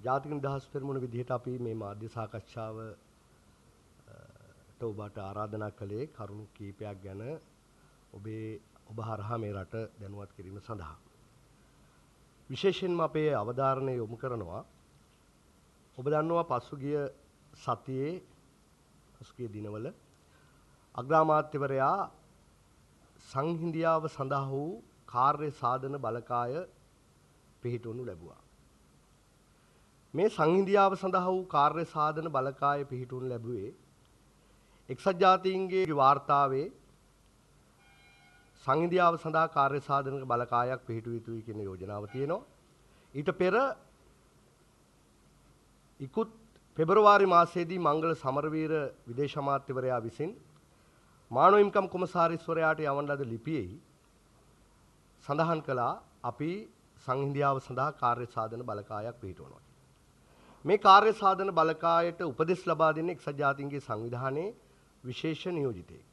ජාතික නිදහස් පෙරමුණ විදිහට අපි මේ මාධ්‍ය සාකච්ඡාවට ඔබට ආරාධනා කළේ කරුණු කීපයක් ගැන ඔබ හරහා මේ රට දැනුවත් කිරීම සඳහා. විශේෂයෙන්ම අපේ අවධාරණය යොමු කරනවා ඔබ දන්නවා පසුගිය දිනවල අග්‍රාමාත්‍යවරයා සංහිඳියාව සඳහා වූ කාර්ය සාධන බලකාය පිහිටවනු ලැබුවා. මේ සංහිඳියාව සඳහා වූ කාර්ය සාධන බලකාය පිහිටවනු ලැබුවේ එක්සත් ජාතීන්ගේ වාර්තාවේ සංහිඳියාව සඳහා කාර්ය සාධන බලකායක් පිහිටුවිය යුතුයි කියන යෝජනාව තියෙනවා. ඊට පෙර ඉකුත් පෙබරවාරි මාසයේදී මංගල සමරවීර විදේශ අමාත්‍යවරයා විසින් මානව හිමිකම් කොමසාරිස්වරයාට යවන ලද ලිපියෙහි සඳහන් කළා අපි සංහිඳියාව සඳහා කාර්ය සාධන බලකායක් පිහිටවනවා. මේ කාර්ය සාධන බලකායට උපදෙස් ලබා දෙන්නේ එක්සත් ජාතීන්ගේ සංවිධානයේ විශේෂ නියෝජිතයෙක්.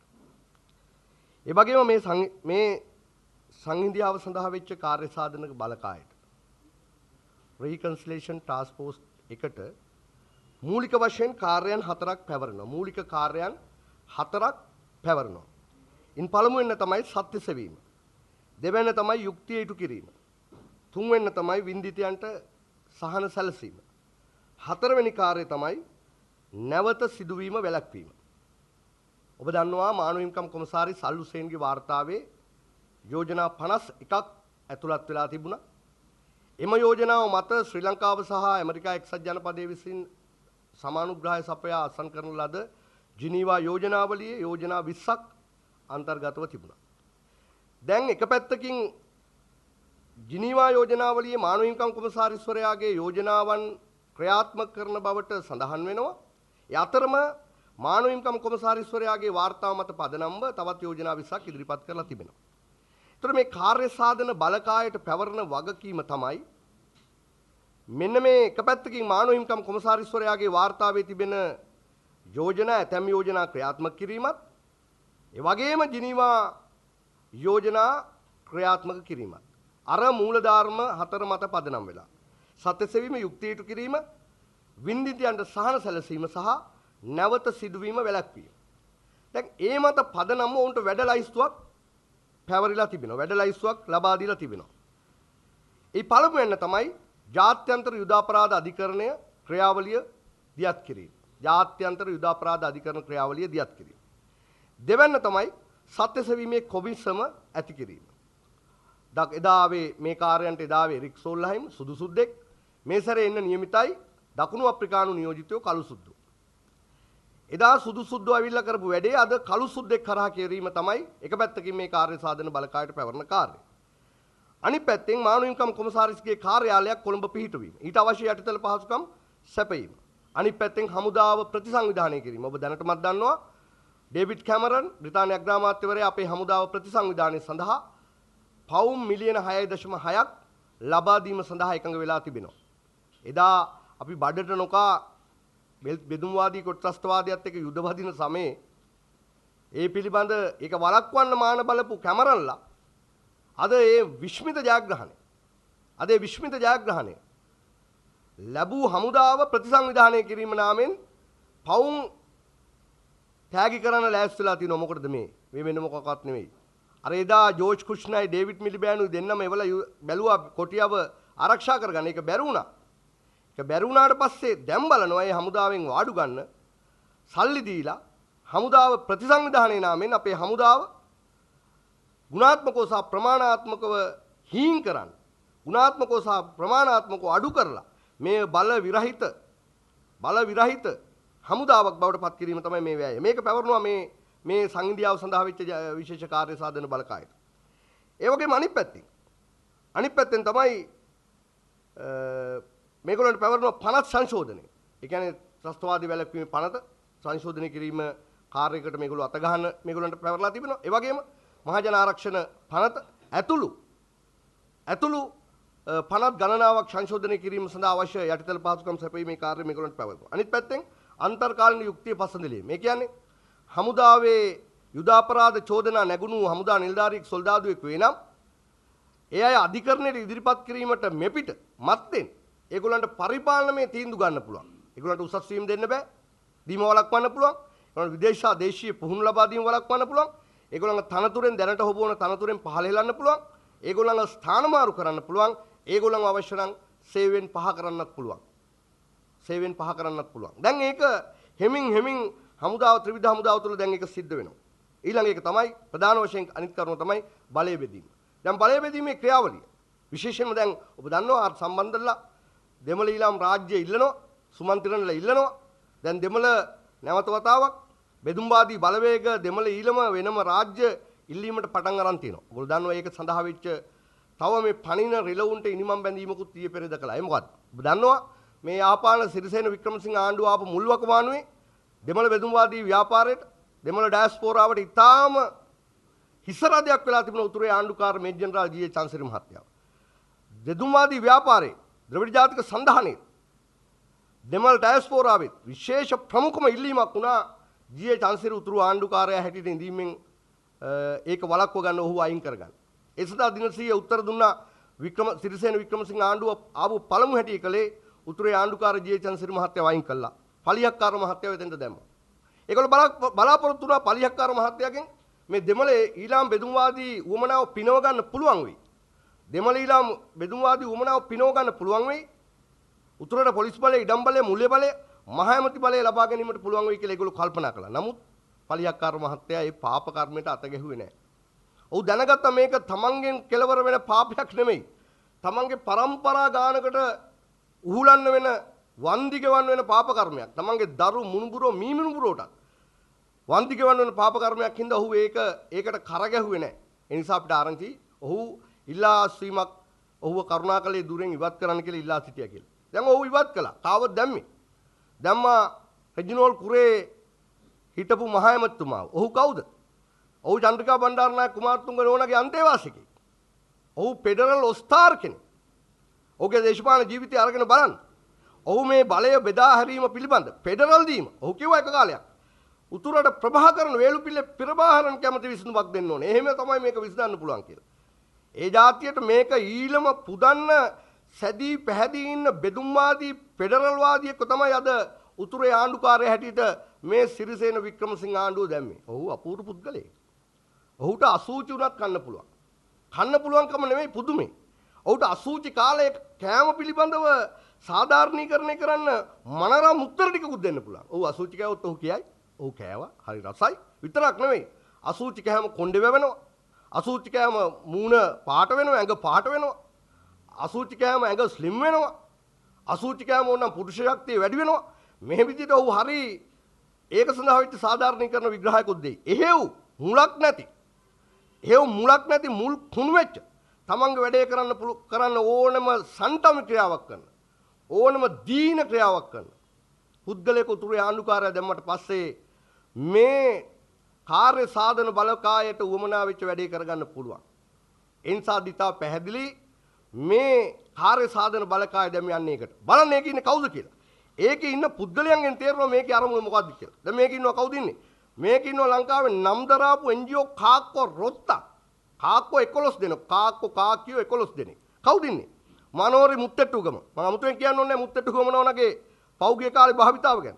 ඒ වගේම මේ සංහිඳියාව සඳහා වෙච්ච කාර්ය සාධන බලකායට රීකන්සිලියේෂන් ටාස්ක් ෆෝස් එකට මූලික වශයෙන් කාර්යයන් 4ක් පැවරෙනවා. මූලික කාර්යයන් 4ක් පැවරෙනවා. ඉන් පළමුවෙන්න තමයි සත්‍ය සෙවීම. දෙවැන්න තමයි යුක්තිය ඉටු කිරීම. තුන්වෙන්න තමයි වින්දිතයන්ට සහන සැලසීම. හතරවෙනි කාර්යය තමයි නැවත සිදුවීම වැළැක්වීම. ඔබ දන්නවා මානව හිමිකම් කොමසාරිස් අල් හුසේන්ගේ වාර්තාවේ යෝජනා 51ක් ඇතුළත් වෙලා තිබුණා. එම යෝජනාව මත ශ්‍රී ලංකාව සහ ඇමරිකා එක්සත් ජනපදයේ විසින් සමානුග්‍රහය සපයා අත්සන් කරන ලද ජිනීවා යෝජනාවලියේ යෝජනා 20ක් අන්තර්ගතව තිබුණා. දැන් එක පැත්තකින් ජිනීවා යෝජනාවලියේ මානව හිමිකම් කොමසාරිස්වරයාගේ යෝජනාවන් ක්‍රියාත්මක කරන බවට සඳහන් වෙනවා. ඒ අතරම මානව හිමිකම් කොමසාරිස්වරයාගේ වාර්තාව මත පදනම්ව තවත් යෝජනා 20ක් ඉදිරිපත් කරලා තිබෙනවා. ඒතර මේ කාර්ය සාධන බලකායට පැවරන වගකීම තමයි මෙන්න මේ එක පැත්තකින් මානව හිමිකම් කොමසාරිස්වරයාගේ වාර්තාවේ තිබෙන යෝජනා ඇතැම් යෝජනා ක්‍රියාත්මක කිරීමත් ඒ වගේම ජිනීවා යෝජනා ක්‍රියාත්මක කිරීමත් අර මූලධර්ම 4 මත පදනම් වෙලා සත්‍ය සෙවීම යුක්තිය ඉටු කිරීම වින්දිතයන්ට සහන සැලසීම සහ නැවත සිදුවීම වැළැක්වීම. දැන් ඒ මත පදනම උන්ට වැඩ ලයිස්තුවක් පැවරිලා තිබෙනවා. වැඩ ලයිස්තුවක් ලබා දීලා තිබෙනවා. ඒ පළමුවෙන්න තමයි ජාත්‍යන්තර යුද අපරාධ අධිකරණය ක්‍රියාවලිය දියත් කිරීම. ජාත්‍යන්තර යුද අපරාධ අධිකරණ ක්‍රියාවලිය දියත් කිරීම. දෙවැන්න තමයි සත්‍ය සෙවීමේ කොමිසම ඇති කිරීම. එදාවේ මේ කාර්යයන්ට එදාවේ රික් සෝල්හයිම් සුදු සුද්දෙක් මේ සැරේ එන්න නියමිතයි දකුණු අප්‍රිකානු නියෝජිතයෝ කළු සුද්දෝ. එදා සුදු සුද්දෝ ඇවිල්ලා කරපු වැඩේ අද කළු සුද්දෙක් කරා කිරීම තමයි එක පැත්තකින් මේ කාර්ය සාධන බලකායට පැවරන කාර්යය. අනිත් පැත්තෙන් මානව හිමිකම් කොමසාරිස්ගේ කාර්යාලයක් කොළඹ පිහිටවීම. ඊට අවශ්‍ය යටිතල පහසුකම් සැපයීම. අනිත් පැත්තෙන් හමුදාව ප්‍රතිසංවිධානය කිරීම. ඔබ දැනටමත් දන්නවා ඩේවිඩ් කැමරන් බ්‍රිතාන්‍ය අග්‍රාමාත්‍යවරයා අපේ හමුදාව ප්‍රතිසංවිධානය සඳහා පවුම් මිලියන 6.6ක් ලබා දීම සඳහා එකඟ වෙලා තිබෙනවා. එදා අපි බඩට නොකා බෙදුම්වාදී කොට්‍රස්තවාදයත් එක්ක යුද වදින සමයේ ඒ පිළිබඳ ඒක වළක්වන්න මාන බලපු කැමරන්ලා අද ඒ විශ්මිත ජයග්‍රහණය ලැබූ හමුදාව ප්‍රතිසංවිධානය කිරීම නාමෙන් පවුම් තෑගි කරන්න ලෑස්තිලා තිනවා. මොකටද මේ වෙන මොකක්වත් නෙවෙයි. අර එදා ජෝර්ජ් කුෂ්නයි ඩේවිඩ් මිලිබෑනු දෙන්නම එවලා බැලුවා කොටියව ආරක්ෂා කරගන්න. ඒක බැරි වුණා. ඒක බැරි වුණාට පස්සේ දැන් බලනවා මේ හමුදාවෙන් වාඩු ගන්න සල්ලි දීලා හමුදාව ප්‍රතිසංවිධානයේ නාමයෙන් අපේ හමුදාව ගුණාත්මකව සහ ප්‍රමාණාත්මකව හීන් කරන්න. ගුණාත්මකව සහ ප්‍රමාණාත්මකව අඩු කරලා මේ බල විරහිත හමුදාවක් බවට පත් කිරීම තමයි මේ වෑය. මේක පැවරනවා මේ සංහිඳියාව සඳහා වෙච්ච විශේෂ කාර්ය සාධන බලකායට. ඒ වගේම අනිත් පැත්තෙන් තමයි මේගොල්ලන්ට පැවරන පනත් සංශෝධනය. ඒ කියන්නේ ත්‍රස්තවාදී වැළැක්වීමේ පනත සංශෝධනය කිරීම කාර්යයකට මේගොල්ලෝ අත ගහන මේගොල්ලන්ට පැවරලා තිබෙනවා. ඒ වගේම මහජන ආරක්ෂණ පනත ඇතුළු පනත් ගණනාවක් සංශෝධනය කිරීම සඳහා අවශ්‍ය යටිතල පහසුකම් සැපයීමේ කාර්යය මේගොල්ලන්ට පැවරෙනවා. අනිත් පැත්තෙන් අන්තර්කාලීන යුක්තිය පසඳලීම. මේ කියන්නේ හමුදාවේ යුද අපරාධ චෝදනා නැගුණු හමුදා නිලධාරියෙක් සොල්දාදුවෙක් වේ නම් ඒ අය අධිකරණයට ඉදිරිපත් කිරීමට මෙපිට මත්තෙන් ඒගොල්ලන්ට පරිපාලනමය තීන්දුව ගන්න පුළුවන්. ඒගොල්ලන්ට උසස් වීම දෙන්න බෑ. දීම වළක්වන්න පුළුවන්. ඒගොල්ලන්ට විදේශ දේශීය පුහුණු ලබා දීම වළක්වන්න පුළුවන්. ඒගොල්ලන්ගේ තනතුරෙන් දැනට හොබවන තනතුරෙන් පහළ හෙලන්න පුළුවන්. ඒගොල්ලන්ව ස්ථාන මාරු කරන්න පුළුවන්. ඒගොල්ලන්ව අවශ්‍ය නම් සේවයෙන් පහ කරන්නත් පුළුවන්. සේවයෙන් පහ කරන්නත් පුළුවන්. දැන් ඒක හෙමින් හමුදාව ත්‍රිවිධ හමුදාව තුළ දැන් ඒක සිද්ධ වෙනවා. ඊළඟ එක තමයි ප්‍රධාන වශයෙන් අනිත් කරුණ තමයි බලය බෙදීම. දැන් බලය බෙදීමේ ක්‍රියාවලිය විශේෂයෙන්ම දැන් ඔබ දන්නවා සම්බන්ධලා දෙමළ ඊළාම් රාජ්‍ය ඉල්ලනවා, සුමන්ත්‍රණලා ඉල්ලනවා. දැන් දෙමළ නැවත වතාවක් බෙදුම්වාදී බලවේග දෙමළ ඊළම වෙනම රාජ්‍ය ඉල්ලීමට පටන් අරන් තියෙනවා. ඔයගොල්ලෝ දන්නවා ඒක සඳහා වෙච්ච තව මේ පණින රිලවුන්ට ඉනිමම් බැඳීමකුත් ඊයේ පෙරේද කළා. ඒ මොකද්ද? ඔබ දන්නවා මේ ආපාන සිරිසේන වික්‍රමසිංහ ආණ්ඩුව ආපු මුල් වකවානුවේ දෙමළ බෙදුම්වාදී ව්‍යාපාරයට දෙමළ ඩයස්පෝරාවට ඉතාම හිසරදයක් වෙලා තිබුණ උතුරේ ආණ්ඩුකාර මේජර් ජෙනරාල් ජී.ඒ. චන්සිරි මහත්තයා. බෙදුම්වාදී ව්‍යාපාරයේ ද්‍රවිඩ ජාතික සංධානයේ දෙමළ ඩයස්පෝරාවේ විශේෂ ප්‍රමුඛම ඉල්ලීමක් වුණා ජී.ඒ. චන්සිරි උතුරු ආණ්ඩුකාරයා හැටියට ඉඳීමෙන් ඒක වළක්ව ගන්න ඔහු අයින් කරගන්න. ඒ සඳහා දිනසිය උත්තර දුන්නා සිරිසේන වික්‍රමසිංහ ආණ්ඩුව ආපු පළමු හැටි කලේ උතුරේ ආණ්ඩුකාර ජී.ඒ. චන්සිරි මහත්තයා වයින් කළා. පලියක්කාර මහත්තයා වෙතෙන්ට දැම්මා. ඒගොල්ලෝ බලාපොරොත්තු වුණා පලියක්කාර මහත්තයාගෙන් මේ දෙමළේ ඊළාම් බෙදුම්වාදී උවමනාව පිනව ගන්න පුළුවන් වෙයි. දෙමළ ඊළාම් බෙදුම්වාදී උවමනාව පිනව ගන්න පුළුවන් වෙයි. උතුරට පොලිස් බලය, ඉඩම් බලය, මුල්‍ය බලය, මහ ඇමති බලය ලබා ගැනීමට පුළුවන් වෙයි කියලා ඒගොල්ලෝ කල්පනා කළා. නමුත් පලියක්කාර මහත්තයා මේ පාප කර්මයට අත ගැහුවේ නැහැ. ඔහු දැනගත්තා මේක තමන්ගෙන් කෙලවර වෙන පාපයක් නෙමෙයි. තමන්ගේ පරම්පරා ගානකට උහුලන්න වෙන වන්දි ගෙවන්න වෙන පාප කර්මයක්. තමන්ගේ දරු මුණුබුරෝ මීමුණුබුරෝටත් වන්දි ගෙවන්න වෙන පාප කර්මයක් හින්දා ඔහු ඒකට කරගැහුවේ නැහැ. ඒ නිසා අපිට ආරංචි ඔහු ඉල්ලා අස්වීමක් ඔහුව කරුණාකරලා දුරෙන් ඉවත් කරන්න කියලා ඉල්ලා සිටියා කියලා. දැන් ඔහු ඉවත් කළා. තාවත් දැම්මේ. දැම්මා රෙජිනෝල් කුරේ හිටපු මහ ඇමතිතුමා. ඔහු කවුද? ඔහු චන්ද්‍රිකා බණ්ඩාරනායක කුමාරතුංග නෝනාගේ අන්තේවාසිකයෙක්. ඔහු ෆෙඩරල් ඔස්තාර් කෙනෙක්. ඔහුගේ දේශපාලන ජීවිතය අරගෙන බලන්න. ඔහු මේ බලය බෙදා හැරීම පිළිබඳ ෆෙඩරල් දීම. ඔහු කිව්වා එක කාලයක්. උතුරට ප්‍රභාකරන් වේලුපිල්ලේ ප්‍රභාකරන් කැමති විසඳුමක් දෙන්න ඕනේ. එහෙම තමයි මේක විසඳන්න පුළුවන් කියලා. ඒ જાතියට මේක ඊළම පුදන්න සැදී පැහැදී ඉන්න බෙදුම්වාදී ෆෙඩරල්වාදියෙක් තමයි අද උතුරේ ආණ්ඩුකාරය හැටියට මේ සිරිසේන වික්‍රමසිංහ ආණ්ඩුව දැම්මේ. ඔහු අපූර්ව පුද්ගලයෙක්. ඔහුට අසූචි උනත් කන්න පුළුවන්. කන්න පුළුවන්කම නෙමෙයි පුදුමේ. ඔහුට අසූචි කාලයේ කෑම පිළිබඳව සාධාරණීකරණය කරන්න මනරම් උත්තර ටිකකුත් දෙන්න පුළුවන්. ඔහු අසූචි කෑවොත් ඔහු කියයි. ඔහු කෑවා. හරි රසයි. විතරක් නෙමෙයි. අසූචි කෑම කොණ්ඩේ වැවෙනවා. අසූචි කෑම මූණ පාට වෙනවා, ඇඟ පාට වෙනවා. අසූචි කෑම ඇඟ ස්ලිම් වෙනවා. අසූචි කෑම ඕනම් පුරුෂ ශක්තිය වැඩි වෙනවා. මේ විදිහට ඔහු හරි ඒක සඳහා වෙච්ච සාධාරණීකරණ විග්‍රහයකුත් දෙයි. එහෙව් මුලක් නැති. එහෙව් මුලක් නැති මුල් කුණු වෙච්ච තමන්ගේ වැඩේ කරන්න ඕනම සන්තම ක්‍රියාවක් කරන. ඕනම දීන ක්‍රියාවක් කරන. පුද්ගලයෙකු උතුරේ ආණ්ඩුකාරය දැම්මට පස්සේ මේ කාර්ය සාධන බලකායට උවමනා වෙච්ච වැඩේ කරගන්න පුළුවන්. ඒ නිසා දිතා පැහැදිලි මේ කාර්ය සාධන බලකාය දැම යන්නේ ඒකට. බලන්න ඒකේ ඉන්නේ කවුද කියලා. ඒකේ ඉන්න පුද්ගලයන්ගෙන් තේරෙනවා මේකේ අරමුණ මොකක්ද කියලා. දැන් මේකේ ඉන්නවා කවුද ඉන්නේ? මේකේ ඉන්නවා ලංකාවේ නම් දරාපු NGO කාක්කෝ රොත්තා. කාක්කෝ 11 දෙනෙක්. කාක්කෝ කාකියෝ 11 දෙනෙක්. කවුද ඉන්නේ? මනෝරි මුත්තට්ටුගම. මම අමුතුවෙන් කියන්න ඕනේ මුත්තට්ටුගම නෝනගේ පෞගිය කාලේ භාවිතාව ගැන.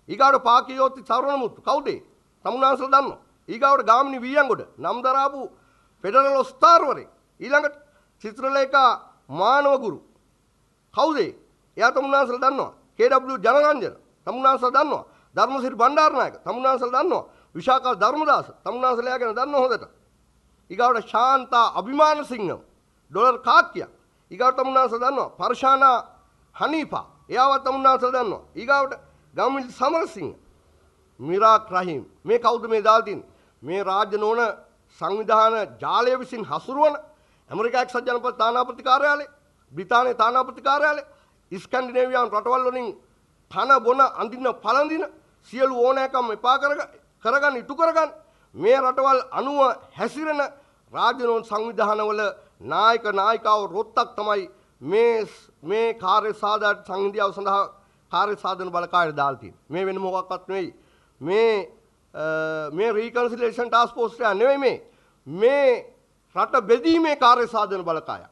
ඊගාවට පාකියෝති සරණ මුත්තු. කවුද ඒ? තමුනාසල දන්නවා. ඊගාවට ගාමිණී වීයන්ගොඩ නම් දරාපු ෆෙඩරල් ඔස්තාර්වරේ. ඊළඟට චිත්‍රලේඛා මානවගුරු. කවුද ඒ? එයා තමුනාසල දන්නවා. KW ජනරංජන තමුනාසල දන්නවා. ධර්මසිරි බණ්ඩාරනායක තමුනාසල දන්නවා. විශාකා ධර්මදාස තමුනාසල යා ගැන දන්නවා හොඳට. ඊගාවට ශාන්තා අභිමානසිංහ ඩොලර් කාක්කියා. ඊගාවට තමුනාසල දන්නවා. පර්ෂානා හනීෆා එයාවත් තමුනාසල දන්නවා. ඊගාවට ගම්මිල් සමරසිංහ මිරාක් රහීම් මේ කවුද මේ දාලා තින්නේ? මේ රාජ්‍ය නොවන සංවිධාන ජාලය විසින් හසුරුවන ඇමරිකා එක්සත් ජනපද තානාපති කාර්යාලය, බ්‍රිතාන්‍ය තානාපති කාර්යාලය, ස්කැන්ඩිනේවියානු රටවල් වලින් කන බොන අඳින පළඳින සියලු ඕනෑකම් එපා කරගන්න ඉටු කරගන්න මේ රටවල් අනුව හැසිරෙන රාජ්‍ය නොවන සංවිධානවල නායිකාව රොත්තක් තමයි මේ කාර්ය සාධන සංහිඳියාව සඳහා කාර්ය සාධන බලකායට දාලා තියෙන්නේ. මේ වෙන මොකක්වත් නෙවෙයි. මේ රීකන්සිලියේෂන් ටාස්ක් ෆෝස් එක නෙවෙයි මේ රට බෙදීමේ කාර්ය සාධන බලකාය.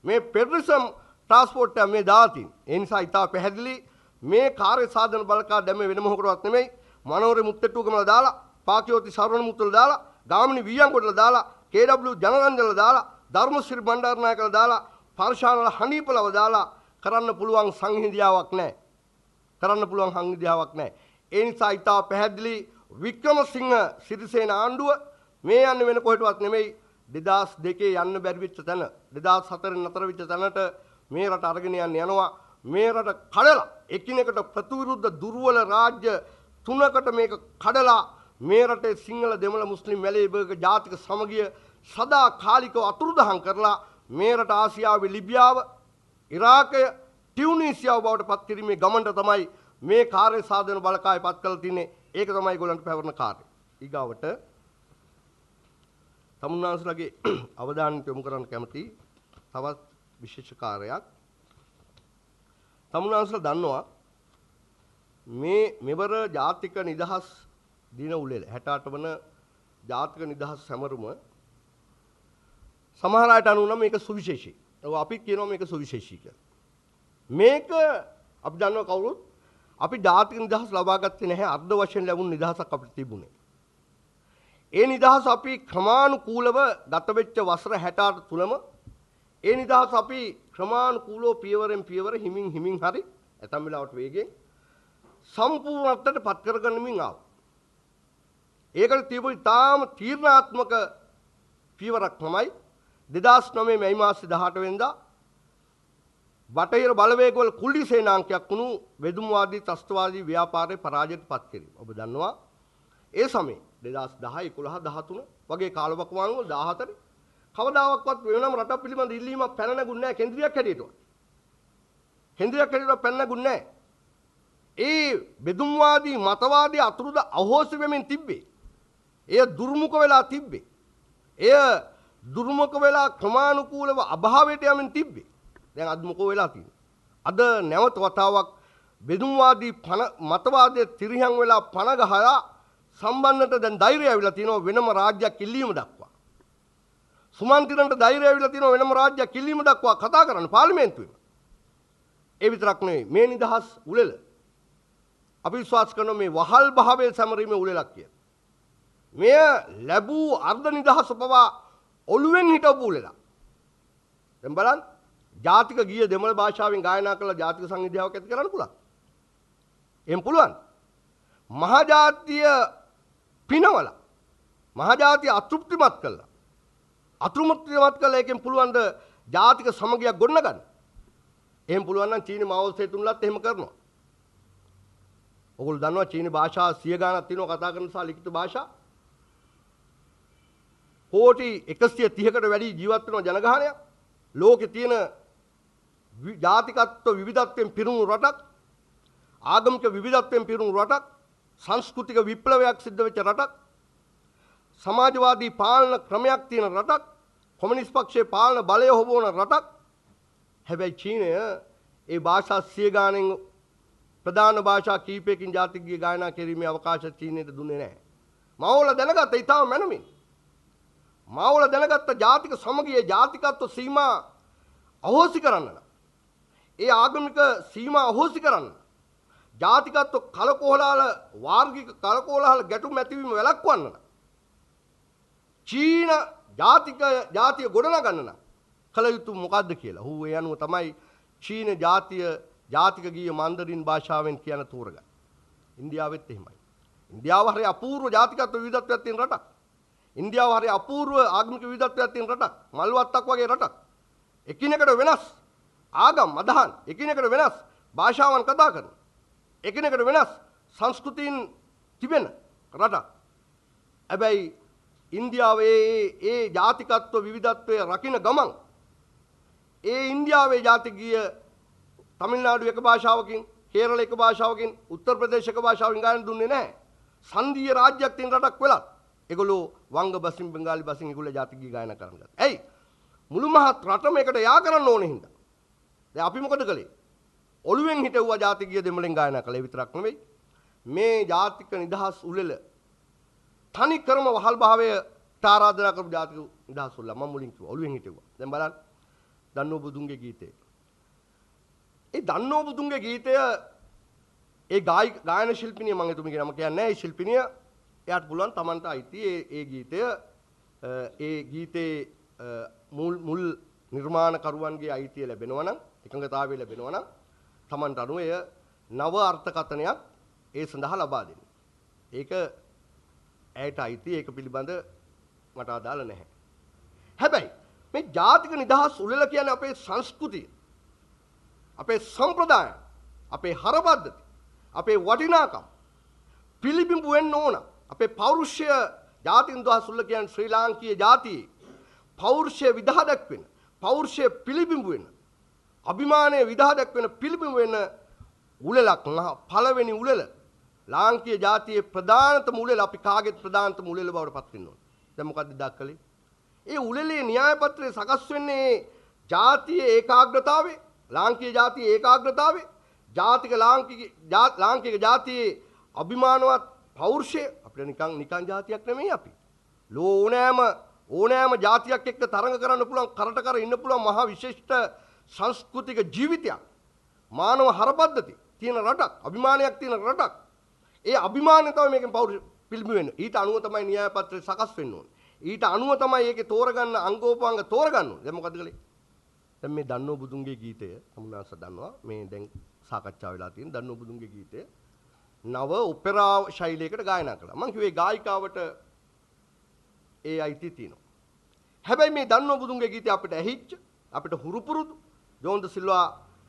මේ ෆෙඩරලිසම් ට්‍රාන්ස්පෝර්ට් එක මේ දාලා තියෙන්නේ. ඒ නිසා ඉතා පැහැදිලි මේ කාර්ය සාධන බලකා දැම්මේ වෙන මොහොකටවත් නෙමෙයි. මනෝරේ මුත්තට්ටුවකමලා දාලා, පාකියෝති සරවණ මුත්තල දාලා, ගාමිණී වියන්කොටලා දාලා, KW ජනරන්ජනලා දාලා, ධර්මශ්‍රී බණ්ඩාරනායකලා දාලා, පර්ශානල හනීපලව දාලා කරන්න පුළුවන් සංහිඳියාවක් නැහැ. කරන්න පුළුවන් සංහිඳියාවක් නැහැ. ඒ නිසා ඉතා පැහැදිලි වික්‍රමසිංහ සිරිසේන ආණ්ඩුව මේ යන්නේ වෙන කොහෙටවත් නෙමෙයි 2002 යන්න බැරි වෙච්ච තැන 2004 නතර වෙච්ච තැනට මේ රට අරගෙන යනවා. මේ රට කඩලා එකිනෙකට ප්‍රතිවිරුද්ධ දුර්වල රාජ්‍ය තුනකට මේක කඩලා මේ රටේ සිංහල දෙමළ මුස්ලිම් මැලේබර්ග ජාතික සමගිය සදා කාලිකව අතුරුදහන් කරලා මේ රට ආසියාවේ ලිබියාව, ඉරාකය, ටියුනීසියාව බවට පත් කිරීමේ ගමනට තමයි මේ කාර්ය සාධන බලකාය පත් කරලා තින්නේ. ඒක තමයි ඒගොල්ලන්ට පැවරන කාර්යය. ඊගාවට තමුන්නාන්සලාගේ අවධානය යොමු කරන්න කැමති තවත් විශේෂ කාර්යයක්. තමුන්නාන්සලා දන්නවා මේ මෙවර ජාතික නිදහස් දින උළෙල 68 වන ජාතික නිදහස් සැමරුම සමහර අයට අනුව නම් මේක සුවිශේෂී. අපි කියනවා මේක සුවිශේෂී කියලා. මේක අපි දන්නවා කවුරුත් අපි ජාතික නිදහස් ලබා ගත්තේ නැහැ. අර්ධ වශයෙන් ලැබුණු නිදහසක් අපිට තිබුණේ. ඒ නිදහස අපි ක්‍රමානුකූලව ගත වෙච්ච වසර 68 තුලම ඒ නිදහස අපි ක්‍රමානුකූලව පියවරෙන් පියවර හිමින් හරි ඇතම් වෙලාවට වේගෙන් සම්පූර්ණත්වයට පත් කරගන්නමින් ආවා. ඒකට තිබුණු තාම තීරණාත්මක පියවරක් තමයි 2009 මැයි මාසේ 18 වෙනිදා බටහිර බලවේගවල කුල්ලි සේනාංකයක් වුණු වෙදුම්වාදී ත්‍රස්තවාදී ව්‍යාපාරයේ පරාජයට පත් කිරීම. ඔබ දන්නවා ඒ සමයේ 2010 11 13 වගේ කාලවකවානුව 14 කවදාවත් වෙනම රටක් පිළිබඳ ඉල්ලීමක් පැන නැගුන්නේ නැහැ කේන්ද්‍රයක් හැටියට. කේන්ද්‍රයක් හැටියට පැන නැගුන්නේ නැහැ. ඒ බෙදුම්වාදී මතවාදී අතුරුද අහෝසි වෙමින් තිබ්බේ. එය දුර්මුඛ වෙලා තිබ්බේ. එය දුර්මුඛ වෙලා ක්‍රමානුකූලව අභාවයට යමින් තිබ්බේ. දැන් අද මොකෝ වෙලා තියෙන්නේ? අද නැවත වතාවක් බෙදුම්වාදී මතවාදයේ තිරියන් වෙලා පණ ගහලා සම්බන්ධට දැන් ධෛර්යය ඇවිල්ලා තියෙනවා වෙනම රාජ්‍යයක් ඉල්ලීම දක්වා. සුමන්තිරන්ට ධෛර්යය ඇවිල්ලා තියෙනවා වෙනම රාජ්‍යයක් ඉල්ලීම දක්වා කතා කරන්න පාර්ලිමේන්තුවේ. ඒ විතරක් නෙවෙයි මේ නිදහස් උළෙල අපි විශ්වාස කරන මේ වහල් භාවයේ සැමරීමේ උළෙලක් කියලා. මෙය ලැබූ අර්ධ නිදහස පවා ඔළුවෙන් හිටවපු උළෙලක්. දැන් බලන්න ජාතික ගීය දෙමළ භාෂාවෙන් ගායනා කළ ජාතික සංගීතයක් ඇති කරන්න පුළුවන්. එහෙම පුළුවන්. මහජාතිය පිනවල මහජාතිය අතෘප්තිමත් කළා. අතෘප්තිමත් කළා එකෙන් පුළුවන් ද ජාතික සමගියක් ගොඩනගන්න. එහෙම පුළුවන් නම් චීන මාවල් සේතුන්ලත් එහෙම කරනවා. ඔයගොල්ලෝ දන්නවා චීන භාෂා 100 ගණක් තියෙනවා කතා කරන සා ලිඛිත භාෂා. කෝටි 130කට වැඩි ජීවත් වෙන ජනගහනයක්. ලෝකේ තියෙන ජාතිකත්ව විවිධත්වයෙන් පිරුණු රටක්. ආගමික විවිධත්වයෙන් පිරුණු රටක්. සංස්කෘතික විප්ලවයක් සිද්ධ වෙච්ච රටක්. සමාජවාදී පාලන ක්‍රමයක් තියෙන රටක්. කොමියුනිස්ට් පක්ෂයේ පාලන බලය හොබවන රටක්. හැබැයි චීනය ඒ භාෂා 100 ගානෙන් ප්‍රධාන භාෂා කීපයකින් ජාතික ගීය ගායනා කිරීමේ අවකාශ චීනයට දුන්නේ නැහැ. මාවල දැනගත්ත ඊටම මැනමින්. මාවල දැනගත්ත ජාතික සමගියේ ජාතිකත්ව සීමා අහෝසි කරන්න. ඒ ආගමික සීමා අහෝසි කරන්න. ජාතිකත්ව කලකෝලහල වාර්ගික කලකෝලහල ගැටුම් ඇතිවීම වැළැක්වන්න. චීන ජාතිය ගොඩනගන්න කල යුතු මොකද්ද කියලා. ඌ ඒ අනුව තමයි චීන ජාතික ගීය මන්දරින් භාෂාවෙන් කියන තෝරගන්න. ඉන්දියාවෙත් එහෙමයි. ඉන්දියාව හරිය අපූර්ව ජාතිකත්ව විවිධත්වයක් තියෙන රටක්. ඉන්දියාව හරිය අපූර්ව ආගමික විවිධත්වයක් තියෙන රටක්. මල්වත්තක් වගේ රටක්. එකිනෙකට වෙනස් ආගම් අදහන්, එකිනෙකට වෙනස් භාෂාවන් කතා කරන, එකිනෙකට වෙනස් සංස්කෘතීන් තිබෙන රටක්. හැබැයි ඉන්දියාවේ ඒ ජාතිකත්ව විවිධත්වය රකින්න ගමන් ඒ ඉන්දියාවේ ජාතික ගීය තමිල්නාඩු එක භාෂාවකින්, කේරළ එක භාෂාවකින්, උත්තර ප්‍රදේශ එක භාෂාවකින් ගායන දුන්නේ නැහැ. සංධීය රාජ්‍යයක් තියෙන රටක් වෙලත් ඒගොල්ලෝ වංග බසින් බෙන්ගාලි බසින් ඒගොල්ලෝ ජාතික ගීය ගායනා කරන්න ගත්තා. ඇයි? මුළු මහත් රටම එකට යා කරන්න ඕනේ හින්දා. දැන් අපි මොකද කළේ? ඔළුවෙන් හිටවුවා ජාතික ගීය දෙමළෙන් ගායනා කළේ විතරක් නෙවෙයි. මේ ජාතික නිදහස් උළෙල තනි ක්‍රම වහල් භාවයට ආරාධනා කරපු ජාතික නිදහස් උළෙල මම මුලින් කිව්වා ඔළුවෙන් හිටවුවා. දැන් බලන්න දන්නෝ බුදුන්ගේ ගීතේ ඒ දන්නෝ බුදුන්ගේ ගීතය ඒ ගායන ශිල්පිනිය මම එතුමියගේ නම කියන්නේ නැහැ. ඒ ශිල්පිනිය එයාට පුළුවන් Tamanට අයිති ඒ ගීතය ඒ ගීතේ මුල් නිර්මාණකරුවන්ගේ අයිතිය ලැබෙනවා නම් එකඟතාවය ලැබෙනවා නම් Tamanට අනුව එය නව අර්ථකථනයක් ඒ සඳහා ලබා දෙන්න. ඒක ඇයට අයිති ඒක පිළිබඳ මට අදාළ නැහැ. හැබැයි මේ ජාතික නිදහස් උළෙල කියන්නේ අපේ සංස්කෘතිය, අපේ සම්ප්‍රදාය, අපේ හරපද්ධති, අපේ වටිනාකම් පිළිබිඹු වෙන්න ඕන. අපේ පෞරුෂය ජාතික නිදහස් උළෙල කියන්නේ ශ්‍රී ලාංකීය ජාතියේ පෞරුෂය විදහා දක්වන, පෞරුෂය පිළිබිඹු වෙන, අභිමානය විදහා දක්වන පිළිබිඹු වෙන උළෙලක් පළවෙනි උළෙල ලාංකීය ජාතියේ ප්‍රධානතම උළෙල අපි කාගෙත් ප්‍රධානතම උළෙල බවට පත් වෙන්න ඕනේ. දැන් මොකද්ද දක්කලේ? ඒ උළෙලේ න්‍යාය පත්‍රය සකස් වෙන්නේ ජාතියේ ඒකාග්‍රතාවේ, ලාංකීය ජාතියේ ඒකාග්‍රතාවේ, ලාංකික ජාතියේ අභිමානවත් පෞරුෂය. අපිට නිකන් ජාතියක් නෙමෙයි අපි. ඕනෑම ජාතියක් එක්ක තරඟ කරන්න පුළුවන්, කරට කර ඉන්න පුළුවන් මහා විශිෂ්ට සංස්කෘතික ජීවිතයක්. මානව හරපද්ධති තියෙන රටක්, අභිමානයක් තියෙන රටක්. ඒ අභිමානය තමයි මේකෙන් පෞරුෂ පිළිබිඹු වෙන්නේ. ඊට අනුව තමයි න්‍යාය පත්‍රය සකස් වෙන්න ඕනේ. ඊට අනුව තමයි ඒකේ තෝරගන්න අංගෝපාංග තෝරගන්න ඕනේ. දැන් මොකද කළේ? දැන් මේ දන්නෝ බුදුන්ගේ ගීතය තමුන්නාස දන්නවා. මේ දැන් සාකච්ඡා වෙලා තියෙන දන්නෝ බුදුන්ගේ ගීතය නව ඔපෙරා ශෛලියකට ගායනා කළා. මම කිව්වේ ගායිකාවට ඒ අයිතිය තියෙනවා. හැබැයි මේ දන්නෝ බුදුන්ගේ ගීතය අපිට ඇහිච්ච, අපිට හුරු පුරුදු ජෝන්ද සිල්වා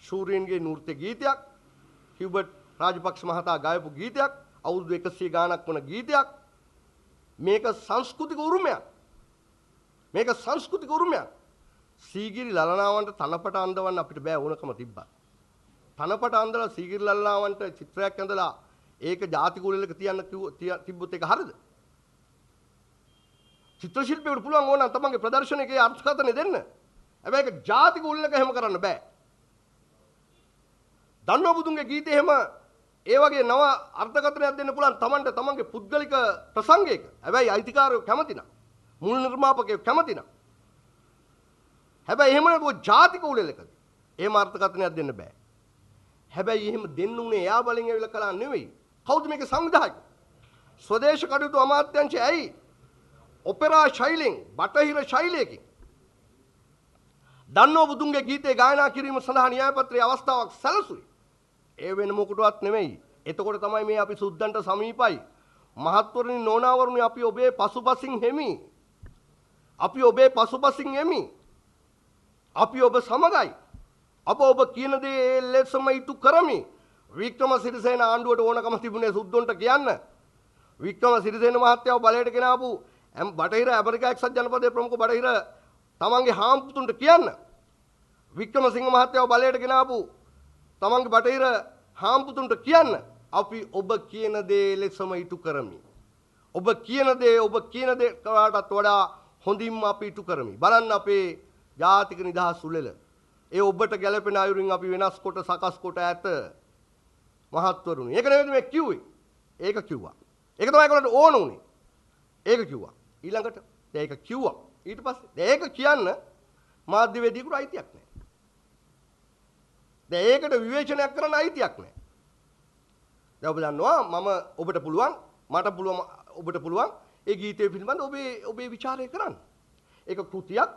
ශූරීන්ගේ නෘත්‍ය ගීතයක්, හියුබර්ට් රාජපක්ෂ මහතා ගායපු ගීතයක්, අවුරුදු 100 ගාණක් වන ගීතයක්. මේක සංස්කෘතික උරුමයක්. මේක සංස්කෘතික උරුමයක්. සීගිරි ලලනාවන්ට තනපට අඳවන්න අපිට බෑ, ඕනකම තිබ්බා. තනපට අඳලා සීගිරි ලලනාවන්ට චිත්‍රයක් ඇඳලා ඒක ජාතික උළෙලක තියන්න තිබ්බොත් ඒක හරිද? චිත්‍ර ශිල්පියෙකුට පුළුවන් ඕන නම් තමන්ගේ ප්‍රදර්ශනයේ අර්ථකථනය දෙන්න. හැබැයි ඒක ජාතික උළෙලක එහෙම කරන්න බෑ. දන්නෝ බුදුන්ගේ ගීතේ එහෙම ඒ වගේ නව අර්ථකථනයක් දෙන්න පුළුවන් තමන්ට තමන්ගේ පුද්ගලික ප්‍රසංගයක. හැබැයි අයිතිකාරයෝ කැමති නම්, මුල් නිර්මාපකයෝ කැමති නම්. හැබැයි එහෙම නේද ජාතික උළෙලකදී එහෙම අර්ථකථනයක් දෙන්න බෑ. හැබැයි එහෙම දෙන්න උනේ එයා බලෙන් ඇවිල්ලා කළා නෙවෙයි. කවුද මේකේ සංවිධායක? ස්වදේශ කටයුතු අමාත්‍යාංශය ඇයි ඔපෙරා ශෛලියෙන්, බටහිර ශෛලියකින් දන්නෝ බුදුන්ගේ ගීතේ ගායනා කිරීම සඳහා න්‍යාය පත්‍රයේ අවස්ථාවක් සැලසුවේ. ඒ වෙන මොකටවත් නෙමෙයි. එතකොට තමයි මේ අපි සුද්දන්ට සමීපයි. මහත්වරණි නෝනාවරුනි, අපි ඔබේ පසුපසින් හෙමි. අපි ඔබේ පසුපසින් එමි. අපි ඔබ සමගයි. ඔබ කියන දේ ලෙසම ඉටු කරමි. වික්‍රමසිරිසේන ආණ්ඩුවට ඕනකම තිබුණේ සුද්දොන්ට කියන්න. වික්‍රමසිරිසේන මහත්තයාව බලයට ගෙනාවු බටහිර ඇමරිකා එක්සත් ජනපදයේ ප්‍රමුඛ බටහිර තමන්ගේ හාම්පුතුන්ට කියන්න. වික්‍රමසිංහ මහත්තයාව බලයට ගෙනාවු තමන්ගේ බටහිර හාම්පුතුන්ට කියන්න. අපි ඔබ කියන දේ ලෙසම ඉටු කරමි. ඔබ කියන දේ කරාටත් වඩා හොඳින්ම අපි ඉටු කරමි. බලන්න අපේ ජාතික නිදහස් උළෙල. ඒ ඔබට ගැළපෙන අයුරින් අපි වෙනස් කොට සකස් කොට ඇත. මහත්වරුනි. ඒක නෙවෙයි මේ කිව්වේ. ඒක කිව්වා. ඒක තමයි ඒගොල්ලන්ට ඕන උනේ. ඒක කිව්වා. ඊළඟට දැන් ඒක කිව්වා. ඊට පස්සේ දැන් ඒක කියන්න මාධ්‍යවේදීකුට අයිතියක් නැහැ. දැන් ඒකට විවේචනයක් කරන්න අයිතියක් නැහැ. දැන් ඔබ දන්නවා මම ඔබට පුළුවන්, මට පුළුවන්, ඔබට පුළුවන් ඒ ගීතය පිළිබඳ ඔබේ ਵਿਚාරය කරන්න. ඒක කෘතියක්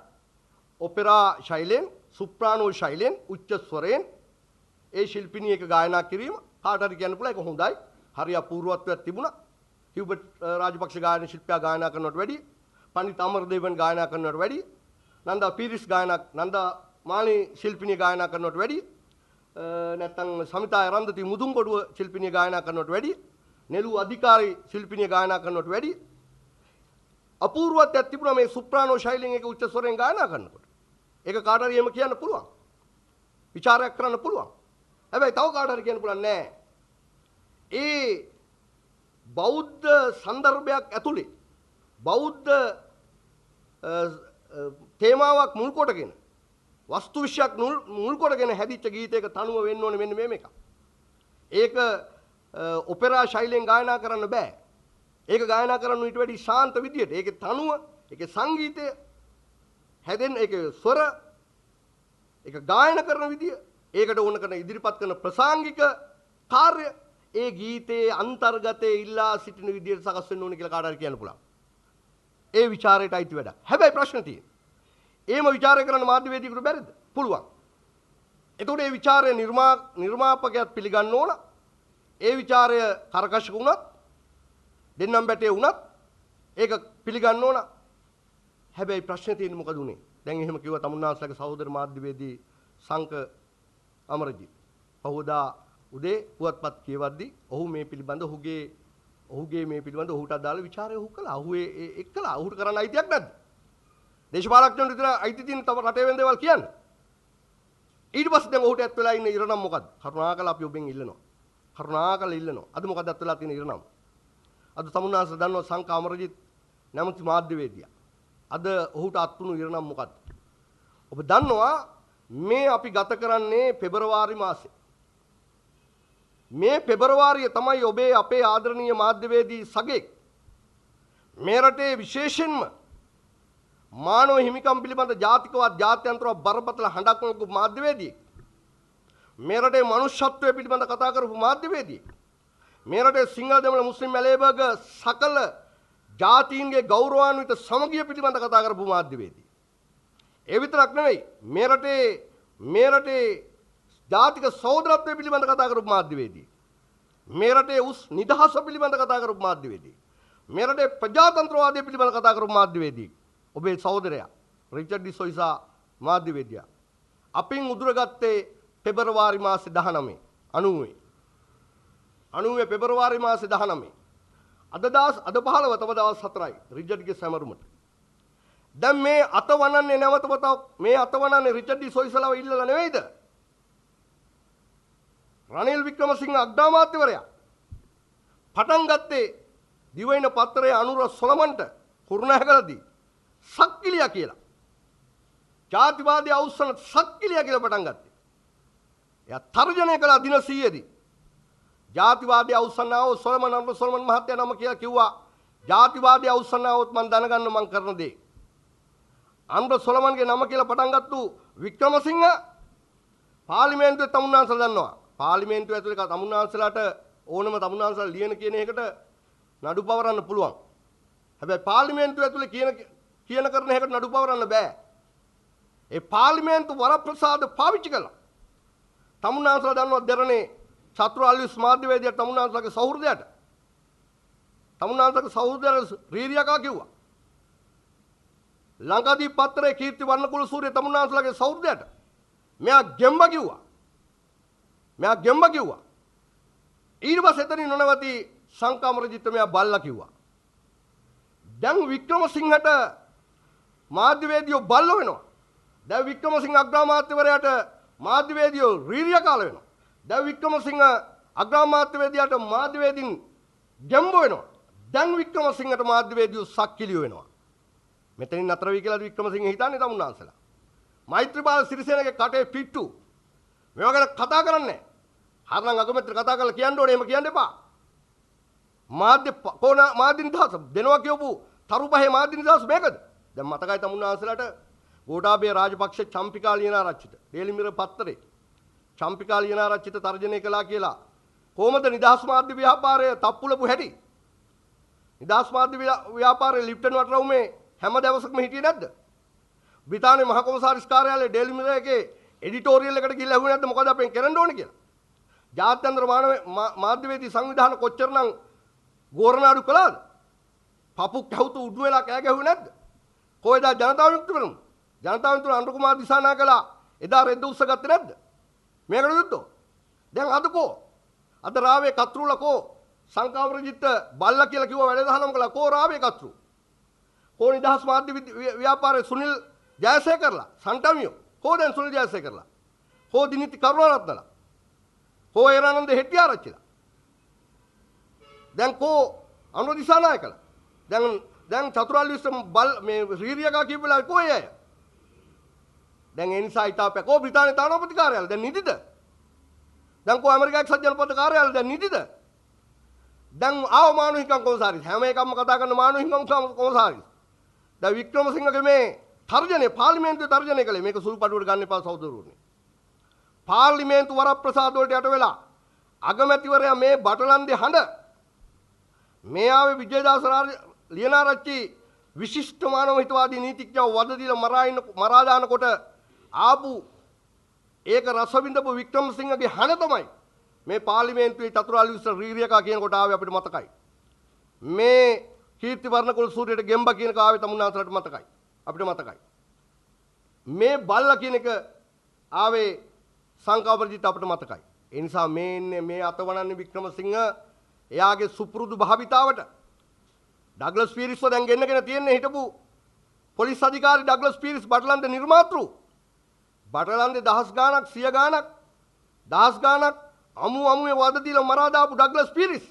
ඔපෙරා ශෛලියෙන්, සුප්‍රානෝ ශෛලියෙන්, උච්ච ස්වරයෙන් ඒ ශිල්පිනිය එක ගායනා කිරීම කාට හරි කියන්න පුළුවන් ඒක හොඳයි. හරි අපූර්වත්වයක් තිබුණා. හියුබර්ට් රාජපක්ෂ ගායන ශිල්පියා ගායනා කරනවට වැඩිය, පණ්ඩිත අමරදේවන් ගායනා කරනවට වැඩිය, නන්දා පීරිස් නන්දා මාලි ශිල්පිනිය ගායනා කරනවට වැඩිය, නැත්නම් සමිතා රන්දති මුදුන්ගොඩුව ශිල්පිනිය ගායනා කරනවට වැඩිය, නෙළු අධිකාරී ශිල්පිනිය ගායනා කරනවට වැඩිය අපූර්වත්වයක් තිබුණා මේ සුප්‍රානෝ ශෛලියෙන් ඒක උච්ච ස්වරයෙන් ගායනා කරනකොට. ඒක කාට හරි එහෙම කියන්න පුළුවන්. ਵਿਚාරයක් කරන්න පුළුවන්. හැබැයි තව කාට හරි කියන්න පුළුවන් නෑ. ඒ බෞද්ධ සන්දර්භයක් ඇතුලේ බෞද්ධ තේමාවක් මුල් කොටගෙන වස්තු විශ්යක් මුල් කොටගෙන හැදිච්ච ගීතයක තනුව වෙන්න ඕනේ මෙන්න මේක. ඒක ඔපෙරා ශෛලියෙන් ගායනා කරන්න බෑ. ඒක ගායනා කරන්න ඊට වැඩි ශාන්ත විදියට. ඒකේ තනුව, ඒකේ සංගීතය හැදෙන්න, ඒකේ ස්වර, ඒක ගායනා කරන විදිය ඒකට ඕන කරන ඉදිරිපත් කරන ප්‍රසංගික කාර්ය ඒ ගීතයේ අන්තර්ගතයේ ඉල්ලා සිටින විදිහට සකස් වෙන්න ඕනේ කියලා කාට හරි කියන්න පුළුවන්. ඒ ਵਿਚාරයට අයිති වැඩ. හැබැයි ප්‍රශ්න තියෙනවා. එහෙම ਵਿਚාරය කරන්න මාධ්‍යවේදියෙකුට බැරිද? පුළුවන්. එතකොට මේ ਵਿਚාරය නිර්මාපකයාත් පිළිගන්න ඕන. ඒ ਵਿਚාරය කරකශක වුණත් දෙන්නම් බැටේ වුණත් ඒක පිළිගන්න ඕන. හැබැයි ප්‍රශ්නේ තියෙන්නේ මොකද උනේ? දැන් එහෙම කිව්වා තමුන්නාස්ලගේ සහෝදර මාධ්‍යවේදී සංක අමරජිත්. පහවදා උදේ පුවත්පත් කියවද්දී ඔහු මේ පිළිබඳ ඔහුගේ මේ පිළිබඳ ඔහුට අදාළ ਵਿਚාරය ඔහු කළා. ඔහු ඒක කළා. ඔහුට කරන්න අයිතියක් නැද්ද? දේශපාලඥයන්ට විතර අයිති තියෙන තව රටේ වෙන දේවල් කියන්න. ඊට පස්සේ දැන් ඔහුට ඇත් වෙලා ඉන්න ඉරණම් මොකද්ද? කරුණාකර අපි ඔබෙන් ඉල්ලනවා. කරුණාකර ඉල්ලනවා. අද මොකද්ද ඇත් වෙලා තියෙන ඉරණම්? අද තමුන්නාස්ල දන්නවා සංක අමරජිත් නැමැති මාධ්‍යවේදියා. අද ඔහුට අත්තුණු ඉරණම් මොකද්ද? ඔබ දන්නවා මේ අපි ගත කරන්නේ පෙබරවාරි මාසේ. මේ පෙබරවාරිය තමයි ඔබේ අපේ ආදරණීය මාධ්‍යවේදී සගෙක් මේ රටේ විශේෂයෙන්ම මානව හිමිකම් පිළිබඳ ජාතිකවත් ජාත්‍යන්තරව බරපතල හඬක් වූ මාධ්‍යවේදියෙක්. මේ රටේ මනුෂ්‍යත්වය පිළිබඳ කතා කරපු මාධ්‍යවේදියෙක්. මේ රටේ සිංහල දෙමළ මුස්ලිම් මැලේබර්ග සකල ජාතීන්ගේ ගෞරවාන්විත සමගිය පිළිබඳ කතා කරපු මාධ්‍යවේදී. ඒ විතරක් නෙවෙයි මේ රටේ ජාතික සහෝදරත්වය පිළිබඳ කතා කරපු මාධ්‍යවේදී. මේ රටේ උස් නිදහස පිළිබඳ කතා කරපු මාධ්‍යවේදී. මේ රටේ ප්‍රජාතන්ත්‍රවාදය පිළිබඳ කතා කරපු මාධ්‍යවේදී. ඔබේ සහෝදරයා රිචඩ් ඩි සොයිසා මාධ්‍යවේදියා. අපින් උදුරගත්තේ පෙබරවාරි මාසේ 19 90 පෙබරවාරි මාසේ 19 අද 15 තව දවස් 4යි රිචඩ්ගේ සැමරුමට. දැන් මේ අතවනන්නේ නැවත වතාවක් මේ අතවනන්නේ රිචඩ් ඩි සොයිසලාව ඉල්ලලා නෙවෙයිද? රනිල් වික්‍රමසිංහ අග්‍රාමාත්‍යවරයා පටන් ගත්තේ දිවයින පත්‍රයේ අනුර සොලමන්ට කුරුණෑගලදී සක්කිලියා කියලා. ජාතිවාදී අවුස්සන සක්කිලියා කියලා පටන් ගත්තේ. එයා තර්ජනය කළා දින 100දී. ජාතිවාදී අවුස්සනාව සොලමන් මහත්තයා නම කියලා කිව්වා. ජාතිවාදී අවුස්සනාවොත් මම දැනගන්න මම කරන දේ. අනුර සොලමන්ගේ නම කියලා පටන් ගත්තු වික්‍රමසිංහ පාර්ලිමේන්තුවේ තමුන්නාන්සලා දන්නවා. පාර්ලිමේන්තුව ඇතුලේ තමුන්නාන්සලාට ඕනම තමුන්නාන්සලා ලියන කියන එකට නඩු පවරන්න පුළුවන්. හැබැයි පාර්ලිමේන්තුව ඇතුලේ කියන කරන එකට නඩු පවරන්න බෑ. ඒ පාර්ලිමේන්තු වරප්‍රසාද පාවිච්චි කළා. තමුන්නාන්සලා දන්නවා දෙරණේ චතුර අල්විස් මාධ්‍යවේදියා තමුන්නාන්සලාගේ සහෘදයට. තමුන්නාන්සලාගේ සහෘදයට රීරියකා කිව්වා. ලංකාදීප පත්‍රයේ කීර්ති වර්ණකුල සූරිය තමුන්නාන්සලාගේ සහෘදයට මෙයා ගෙම්බ කිව්වා. ඊට පස්සේ එතනින් නොනවති සංකාමරජිත් මෙයා බල්ලා කිව්වා. දැන් වික්‍රමසිංහට මාධ්‍යවේදියෝ බල්ලෝ වෙනවා. දැන් වික්‍රමසිංහ අග්‍රාමාත්‍යවරයාට මාධ්‍යවේදියෝ රීරියකාල වෙනවා. දැන් වික්‍රමසිංහ අග්‍රාමාත්‍යවේදියාට මාධ්‍යවේදින් ගැම්බ වෙනවා. දැන් වික්‍රමසිංහට මාධ්‍යවේදියෝ සක්කිලියෝ වෙනවා. මෙතනින් නතර වෙයි කියලා වික්‍රමසිංහ හිතන්නේ තමුන්නාන්සලා. මෛත්‍රීපාල සිරිසේනගේ කටේ පිට්ටු මේවා ගැන කතා කරන්නේ නැහැ. හරනම් අගමැතිට කතා කරලා කියන්න ඕනේ. එහෙම කියන්න එපා. මාධ්‍ය නිදහස දෙනවා කියපු තරු පහේ මාධ්‍ය නිදහස මේකද? දැන් මතකයි තමුන්නාන්සලාට ගෝඨාභය රාජපක්ෂ චම්පිකා ලියනාරච්චිට ඩේලි මිරර් පත්තරේ චම්පිකා ලියනාරච්චිට තර්ජනය කළා කියලා කොහොමද නිදහස් මාධ්‍ය ව්‍යාපාරය තප්පුලපු හැටි? නිදහස් මාධ්‍ය ව්‍යාපාරයේ ලිප්ටන් වටරවුමේ හැම දවසකම හිටියේ නැද්ද? බ්‍රිතාන්‍ය මහ කොමසාරිස් කාර්යාලයේ ඩේලි මිරර් එකේ එඩිටෝරියල් එකට ගිහිල්ලා ඇහුවේ නැද්ද මොකද අපෙන් කරන්න ඕනේ කියලා? ජාත්‍යන්තර මාධ්‍යවේදී සංවිධාන කොච්චරනම් ගෝරනාඩු කළාද? පපු කැවුතු උඩු වෙලා කෑ ගැහුවේ නැද්ද? කොහෙද ජනතාව විමුක්ති පෙරමුණ? ජනතාව විමුක්ති අනුර කුමාර දිසානායකලා එදා රෙද්ද උස්ස ගත්තේ නැද්ද? මේකට විරුද්ධව. දැන් අදකෝ අද රාවේ කත්රුලකෝ සංකාමරජිත් බල්ලා කියලා කිව්ව වැඩදහනම් කළා. කෝ රාවේ කත්රු? කෝ නිදහස් මාධ්‍ය ව්‍යාපාරයේ සුනිල් ජයසේකරලා සන්ටමියෝ කෝ දැන් සුනිල් ජයසේකරලා කෝ දිනිති කරුණාරත්නලා කෝ ඒරානන්ද හෙට්ටිආරච්චිලා දැන් කෝ අනුර දිසානායකලා දැන් චතුරාල් විශ්ව බල් මේ රීරියකා කියපලා කෝ අය දැන් ඒ නිසා හිතාපෑ කෝ බ්‍රිතාන්‍ය තානාපති කාර්යාලය දැන් නිදිද? දැන් කෝ ඇමරිකාවේ එක්සත් ජනපද කාර්යාලය දැන් නිදිද? දැන් ආව මානව හිමිකම් කොමසාරිස් හැම එකක්ම කතා කරන මානව හිමිකම් කොමසාරිස් දැන් වික්‍රමසිංහගේ මේ තර්ජනය පාර්ලිමේන්තුවේ තර්ජනය කළේ මේක සුළුපටුවට ගන්න එපා සහෝදරවරුනි. පාර්ලිමේන්තු වරප්‍රසාද වලට යට වෙලා අගමැතිවරයා මේ බටලන්දේ හඬ මේ ආවේ විජේදාස ලියනාරච්චි විශිෂ්ට මානව හිතවාදී නීතිඥයව වද දීලා මරා දානකොට ආපු ඒක රස විඳපු වික්‍රමසිංහගේ හඬ තමයි මේ පාර්ලිමේන්තුවේ චතුරාර්ය විශ්ව රීරියකා කියනකොට ආවේ අපිට මතකයි. මේ කීර්ති වර්ණකුල සූරියට ගෙම්බ කියන කාවේ තමුන්නාසලට මතකයි. අපිට මතකයි. මේ බල්ලා කියන එක ආවේ සංකාපරජිත් අපිට මතකයි. ඒ නිසා මේ අතවනන්නේ වික්‍රමසිංහ එයාගේ සුපුරුදු භාවිතාවට ඩග්ලස් පීරිස්ව දැන් ගෙන්නගෙන තියෙන්නේ හිටපු පොලිස් අධිකාරී ඩග්ලස් පීරිස් බටලන්ද නිර්මාතෘ බටලන්දේ දහස් ගාණක් සිය ගාණක් දහස් ගාණක් අමුවේ වද දීලා මරා දාපු ඩග්ලස් පීරිස්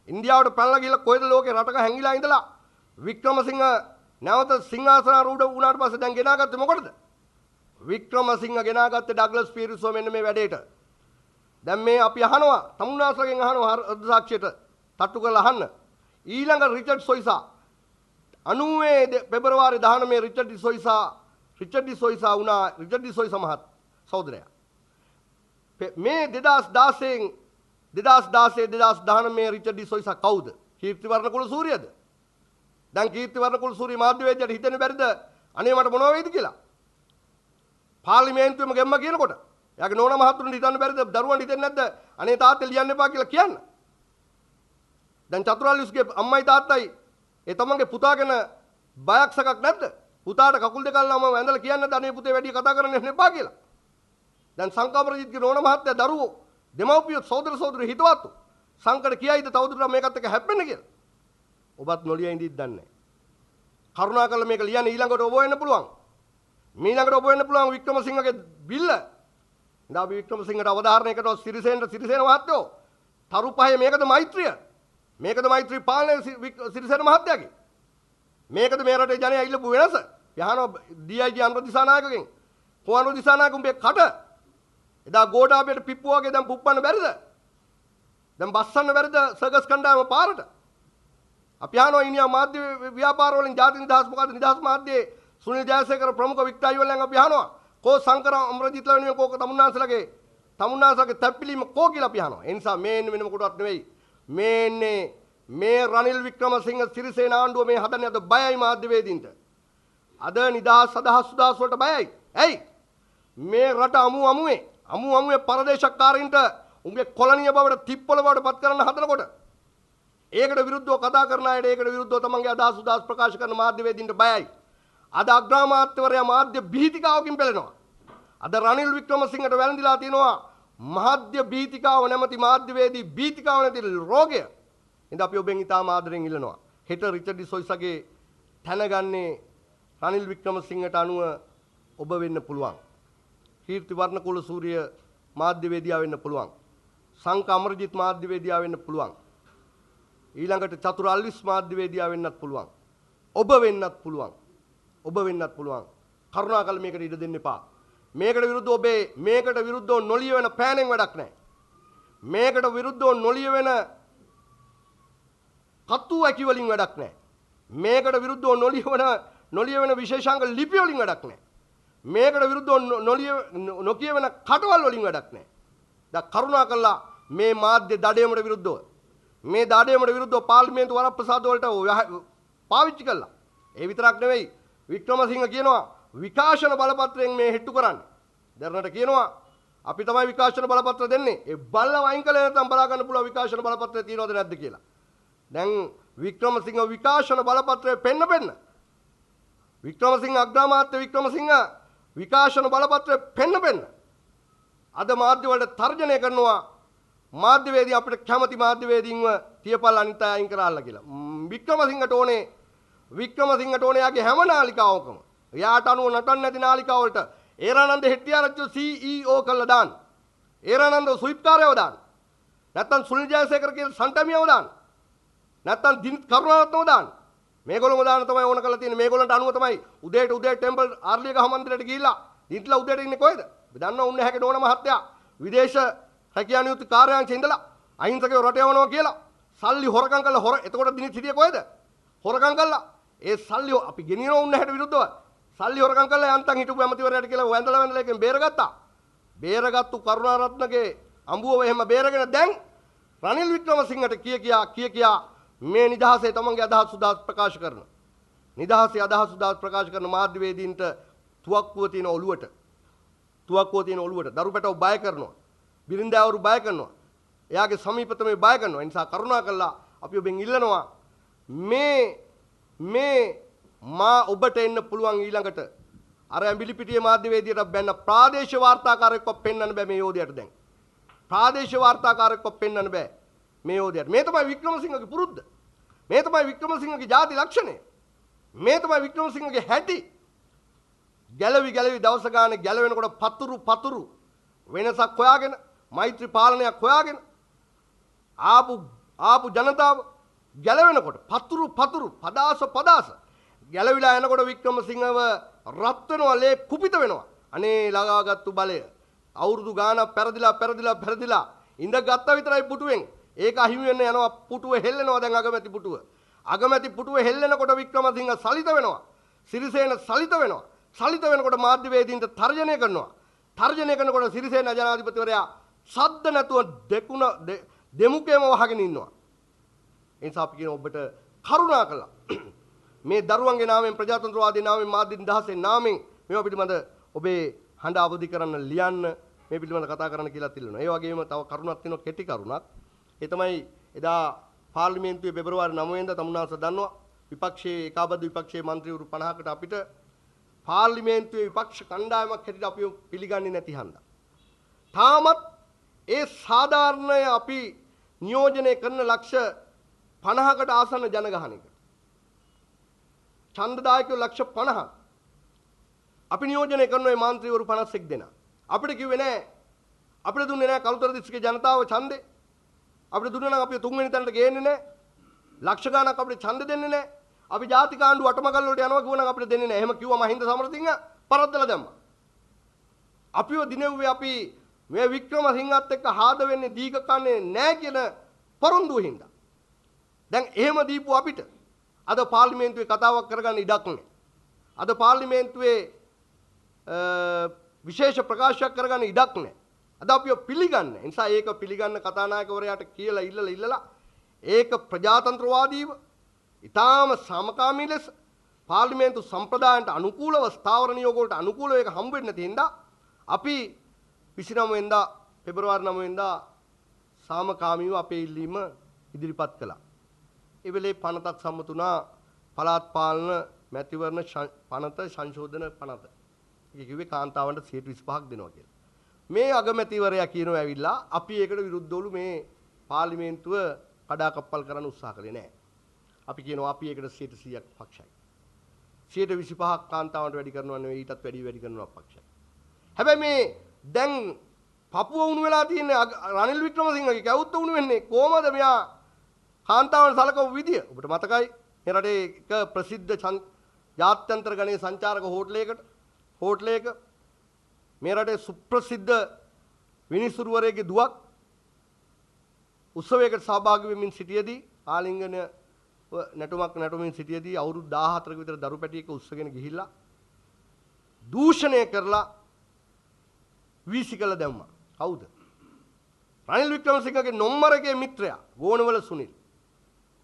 ඉන්දියාවට පැනලා ගිහලා කොයිද ලෝකේ රටක හැංගිලා ඉඳලා වික්‍රමසිංහ නැවත සිංහාසනාරූඪ වුණාට පස්සේ දැන් ගෙනාගත්තේ මොකටද? වික්‍රමසිංහ ගෙනාගත්තේ ඩග්ලස් පීරිස්ව මෙන්න මේ වැඩේට. දැන් මේ අපි අහනවා තමුන්නාසලගෙන් අහනවා අර්ධ සාක්ෂියට තට්ටු කරලා අහන්න. ඊළඟ රිචඩ් සොයිසා 90 පෙබරවාරි 19 රිචඩ් ඩි සොයිසා වුණා රිචඩ් ඩි සොයිසා මහත් සහෝදරයා. මේ 2016 2019 රිචඩ් ඩි සොයිසා කවුද? කීර්තිවර්ණ කුලසූරියද? දැන් කීර්තිවර්ණ කුලසූරිය මාධ්‍යවේදියාට හිතෙන්න බැරිද අනේ මට මොනව වෙයිද කියලා? පාර්ලිමේන්තුවේම ගෙම්ම කියනකොට එයාගේ නෝනා මහතුරුන්ට හිතන්න බැරිද දරුවන්ට හිතෙන්නේ නැද්ද අනේ තාත්තේ ලියන්න එපා කියලා කියන්න? දැන් චතුරාර්යස්ගේ අම්මයි තාත්තයි ඒ තමන්ගේ පුතා ගැන බයක් සකක් නැද්ද? පුතාට කකුල් දෙක අල්ලම ඇඳලා කියන්නේ නැද්ද අනේ පුතේ වැඩි කතා කරන්න එපා කියලා? දැන් සංකාපරජිත්ගේ නෝනා මහත්තයා දරුවෝ දෙමව්පියෝ සහෝදර සහෝදරි හිතවත්තු සංකඩ කියයිද තවදුරටත් මේකත් එක්ක හැප්පෙන්න කියලා? ඔබත් නොලිය ඉඳිත් දන්නේ නැහැ. කරුණාකරලා මේක ලියන්න ඊළඟට ඔබ වෙන්න පුළුවන්. මීළඟට ඔබ වෙන්න පුළුවන් වික්‍රමසිංහගේ බිල්ල. ඉඳා අපි වික්‍රමසිංහට අවධාරණය කරනවා සිරිසේන මහත්තයෝ. තරු පහේ මේකද මෛත්‍රිය? මේකද මෛත්‍රී පාලනය සිරිසේන මහත්තයාගේ? මේකද මේ රටේ ජනයා ඉල්ලපු වෙනස? යහනවා DIG අනුර දිසානායකගෙන්. කොහොමද දිසානායක උඹේ කට? එදා ගෝඨාභයට පිප්පු වගේ දැන් පුප්පන්න බැරිද? දැන් බස්සන්න බැරිද සර්කස් කණ්ඩායම පාරට? අපි අහනවා ඉනියා මාධ්‍ය ව්‍යාපාර වලින් ජාති නිදහස් මොකද නිදහස් මාධ්‍යයේ සුනිල් ජයසේකර ප්‍රමුඛ වික්ටර් වලින් අපි අහනවා කෝ සංකර අමරජිත්ලා වෙනුවෙන් කෝ තමුන්නාසලගේ තැප්පිලීම කෝ කියලා අපි අහනවා. ඒ නිසා මේ වෙන මොකටවත් නෙවෙයි. මේ රනිල් වික්‍රමසිංහ සිරිසේන ආණ්ඩුව මේ හදන්නේ අද බයයි මාධ්‍යවේදීන්ට. අද නිදහස් අදහස් සුදාස් වලට බයයි. ඇයි? මේ රට අමුවේ පරදේශකාරීන්ට උන්ගේ කොලනිය බවට තිප්පොළ බවට පත් කරන්න හදනකොට ඒකට විරුද්ධව කතා කරන අයට ඒකට විරුද්ධව තමන්ගේ අදහස් සුදාස් ප්‍රකාශ කරන මාධ්‍යවේදීන්ට බයයි. අද අග්‍රාමාත්‍යවරයා මාධ්‍ය බීතිකාවකින් පෙළෙනවා. අද රනිල් වික්‍රමසිංහට වැළඳිලා තියෙනවා මාධ්‍ය බීතිකාව නැමැති මාධ්‍යවේදී බීතිකාව නැති රෝගය. ඉතින් අපි ඔබෙන් ඉතාම ආදරෙන් ඉල්ලනවා. හෙට රිචඩ් ඩි සොයිසගේ තනගන්නේ රනිල් වික්‍රමසිංහට අනුව ඔබ වෙන්න පුළුවන්. කීර්ති වර්ණකුල සූරිය මාධ්‍යවේදියා වෙන්න පුළුවන්. සංක අමරජිත් මාධ්‍යවේදියා වෙන්න පුළුවන්. ඊළඟට චතුරාල්විස් මාධ්‍යවේදියා වෙන්නත් පුළුවන්. ඔබ වෙන්නත් පුළුවන්. කරුණාකර මේකට ඉඩ දෙන්න එපා. මේකට විරුද්ධව නොලිය වෙන පෑනෙන් වැඩක් නැහැ. මේකට විරුද්ධව නොලිය වෙන කතු ඇකි වලින් වැඩක් නැහැ. මේකට විරුද්ධව නොලිය වෙන විශේෂාංග ලිපි වලින් වැඩක් නැහැ. මේකට විරුද්ධව නොකිය වෙන කටවල් වලින් වැඩක් නැහැ. දැන් කරුණාකරලා මේ මාධ්‍ය දඩයමට විරුද්ධව පාර්ලිමේන්තු වරප්‍රසාද වලට පාවිච්චි කළා. ඒ විතරක් නෙවෙයි වික්‍රමසිංහ කියනවා විකාශන බලපත්‍රයෙන් මේ හෙට්ටු කරන්නේ. දැනට කියනවා අපි තමයි විකාශන බලපත්‍ර දෙන්නේ. ඒ බල්ලා වයින් කළේ නැත්නම් බලා ගන්න පුළුවන් විකාශන බලපත්‍රය තියෙනවද නැද්ද කියලා. දැන් වික්‍රමසිංහ විකාශන බලපත්‍රය පෙන්න වික්‍රමසිංහ අග්‍රාමාත්‍ය වික්‍රමසිංහ විකාශන බලපත්‍රය පෙන්න අද මාධ්‍ය වලට තර්ජනය කරනවා මාධ්‍යවේදී අපිට කැමති මාධ්‍යවේදීන්ව තියපල් අනිත් අය අයින් කරාලා කියලා. වික්‍රමසිංහට ඕනේ යාගේ හැම නාලිකාවකම එයාට අනුව නටන්න නැති නාලිකාව වලට ඒරානන්ද හෙට්ටිආරච්චි CEO කළා දාන්න. ඒරානන්ද සුයිප්කාරයව දාන්න. නැත්තම් සුනිල් ජයසේකර කියන සන්ටමියව දාන්න. නැත්තම් දිනිත් කරුණාරත්නව දාන්න. මේගොල්ලෝම දාන්න තමයි ඕන කරලා තියෙන්නේ. මේගොල්ලන්ට අනුව තමයි උදේට ටෙම්පල් ආර්ලියගහ මන්දිරයට ගිහිල්ලා දිනිත්ලා උදේට ඉන්නේ කොහෙද? අපි දන්නවා උන්නේ හැකේ නෝන මහත්තයා විදේශ රැකියා නියුක්ති කාර්යාංශයේ ඉඳලා අහිංසකයෝ රට යවනවා කියලා සල්ලි හොරකම් කළා. එතකොට දිනිත් හිටියේ කොහෙද? හොරකම් කළා. ඒ සල්ලි අපි ගෙනියනවා උන්නේ හැට විරුද්ධව. සල්ලි හොරකම් කළා යන්තම් හිටපු ඇමතිවරයාට කියලා වැඳලා එකෙන් බේරගත්තා. බේරගත්තු කරුණාරත්නගේ අඹුව එහෙම බේරගෙන දැන් රනිල් වික්‍රමසිංහට කියා මේ නිදහසේ තමන්ගේ අදහස් උදාස් ප්‍රකාශ කරන නිදහසේ අදහස් උදාස් ප්‍රකාශ කරන මාධ්‍යවේදීන්ට තුවක්කුව තියෙන ඔළුවට දරු පැටව බය කරනවා බිරින්දෑවරු බය කරනවා එයාගේ සමීපතමේ බය කරනවා ඒ නිසා කරුණා කළා අපි ඔබෙන් ඉල්ලනවා මේ මා ඔබට එන්න පුළුවන් ඊළඟට අර ඇඹිලිපිටියේ මාධ්‍යවේදියට බැන්න ප්‍රාදේශීය වාර්තාකාරයෙක්ව පෙන්වන්න බෑ මේ යෝධයාට දැන් ප්‍රාදේශීය වාර්තාකාරයෙක්ව පෙන්වන්න බෑ මේ යෝධයාට මේ තමයි වික්‍රමසිංහගේ පුරුද්ද මේ තමයි වික්‍රමසිංහගේ ಜಾති ලක්ෂණය මේ තමයි වික්‍රමසිංහගේ හැටි ගැලවි දවස ගානේ ගැලවෙනකොට පතුරු වෙනසක් හොයාගෙන මෛත්‍රී පාලනයක් හොයාගෙන ආපු ජනතාව ගැලවෙනකොට පතුරු පදාස ගැලවිලා යනකොට වික්‍රමසිංහව රත් වෙනවා ලේ කුපිත වෙනවා අනේ ලගාගත්තු බලය අවුරුදු ගානක් පෙරදිලා ඉඳ ගත්ත විතරයි පුටුවෙන් ඒක අහිමි වෙන්න යනවා පුටුව හෙල්ලෙනවා දැන් අගමැති පුටුව හෙල්ලෙනකොට වික්‍රමසිංහ සලිත වෙනවා සිරිසේන සලිත වෙනකොට මාධ්‍යවේදීන්ට තර්ජනය කරනකොට සිරිසේන ජනාධිපතිවරයා සද්ද නැතුව දෙමුකේම වහගෙන ඉන්නවා ඒ නිසා අපි කියන ඔබට කරුණා කළා මේ දරුවන්ගේ නාමයෙන් ප්‍රජාතන්ත්‍රවාදී නාමයෙන් මාධ්‍ය නිදහසේ නාමයෙන් මේවා පිළිබඳ ඔබේ හඬ අවදි කරන්න ලියන්න මේ පිළිබඳ කතා කරන්න කියලා තිල්ලනවා. ඒ වගේම තව කරුණක් තියෙනවා කෙටි කරුණක්. ඒ තමයි එදා පාර්ලිමේන්තුවේ පෙබරවාරි 9 වෙනිදා තමුන්නාස දන්නවා විපක්ෂයේ ඒකාබද්ධ විපක්ෂයේ മന്ത്രിවරු 50කට අපිට පාර්ලිමේන්තුවේ විපක්ෂ කණ්ඩායමක් හැටියට අපිව පිළිගන්නේ නැති හන්දා. තාමත් ඒ සාධාරණය අපි නියෝජනය කරන ලක්ෂ 50කට ආසන්න ජනගහනයක ඡන්දදායකයෝ ලක්ෂ 50ක් අපි නියෝජනය කරන මේ മന്ത്രിවරු 51 දෙනා අපිට කිව්වේ නෑ අපිට දුන්නේ නෑ කළුතර දිස්ත්‍රික්කේ ජනතාව ඡන්දේ අපිට දුන්නා නම් අපි තුන්වෙනි තැනට ගේන්නේ නෑ ලක්ෂ ගණනක් අපිට ඡන්ද දෙන්නේ නෑ අපි ජාතික ආණ්ඩුව අටමගල් වලට යනවා කිව්වනම් අපිට දෙන්නේ නෑ එහෙම කිව්වා මහින්ද සමරසිංහ පරද්දලා දැම්මා අපිව දිනෙව්වේ අපි මේ වික්‍රමසිංහත් එක්ක හාද වෙන්නේ දීක කන්නේ නෑ කියන පොරොන්දුව හින්දා දැන් එහෙම දීපු අපිට අද පාර්ලිමේන්තුවේ කතාවක් කරගන්න ඉඩක් නැහැ. අද පාර්ලිමේන්තුවේ විශේෂ ප්‍රකාශයක් කරගන්න ඉඩක් නැහැ. අද අපිව පිළිගන්නේ. ඒ නිසා ඒක පිළිගන්න කතානායකවරයාට කියලා ඉල්ලලා ඒක ප්‍රජාතන්ත්‍රවාදීව ඊටාම සමකාමී ලෙස පාර්ලිමේන්තු සම්ප්‍රදායන්ට අනුකූලව ස්ථාවර නියෝග වලට අනුකූලව ඒක හම්බ වෙන්න තියෙනවා. අපි 29 වෙනිදා පෙබරවාරි 9 වෙනිදා සාමකාමීව අපේ ඉල්ලීම ඉදිරිපත් කළා. ඒ වෙලේ පනතක් සම්මතුණා පළාත් පාලන මැතිවරණ පනත සංශෝධන පනත. ඒක කිව්වේ කාන්තාවන්ට 25ක් දෙනවා කියලා. මේ අගමැතිවරයා කියනවා ඇවිල්ලා අපි ඒකට විරුද්ධවලු මේ පාර්ලිමේන්තුව කඩාකප්පල් කරන්න උත්සාහ කළේ නැහැ. අපි කියනවා අපි ඒකට 100%ක් පක්ෂයි. 125ක් කාන්තාවන්ට වැඩි කරනවා නෙවෙයි ඊටත් වැඩි කරනවා පක්ෂයි. හැබැයි මේ දැන් පපුව උණු වෙලා තියෙන රනිල් වික්‍රමසිංහගේ කැවුත්ත උණු වෙන්නේ කොහමද මෙයා කාන්තාවන් සලකපු විදිය ඔබට මතකයි මේ රටේ එක ප්‍රසිද්ධ ජාත්‍යන්තර ගණයේ සංචාරක හෝටලයක මේ රටේ සුප්‍රසිද්ධ විනිසුරුවරයෙකුගේ දුවක් උත්සවයකට සහභාගී වෙමින් සිටියේදී ආලිංගන නැටුමින් සිටියේදී අවුරුදු 14ක විතර දරු පැටියක උස්සගෙන ගිහිල්ලා දූෂණය කරලා වීසිකල දැම්මා. කවුද? රනිල් වික්‍රමසිංහගේ නොම්මරගේ මිත්‍රයා ගෝණවල සුනිල්.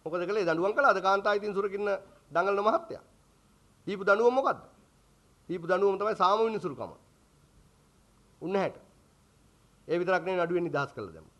මොකද කළේ දඬුවම් කළා අද කාන්තායි තින් සුරකින්න දඟලන මහත්තයා. දීපු දඬුවම මොකද්ද? දීපු දඬුවම තමයි සාම විනිසුරුකම. උන්නහැට. ඒ විතරක් නෙවෙයි නඩුවෙන් නිදහස් කළා දැම්මා.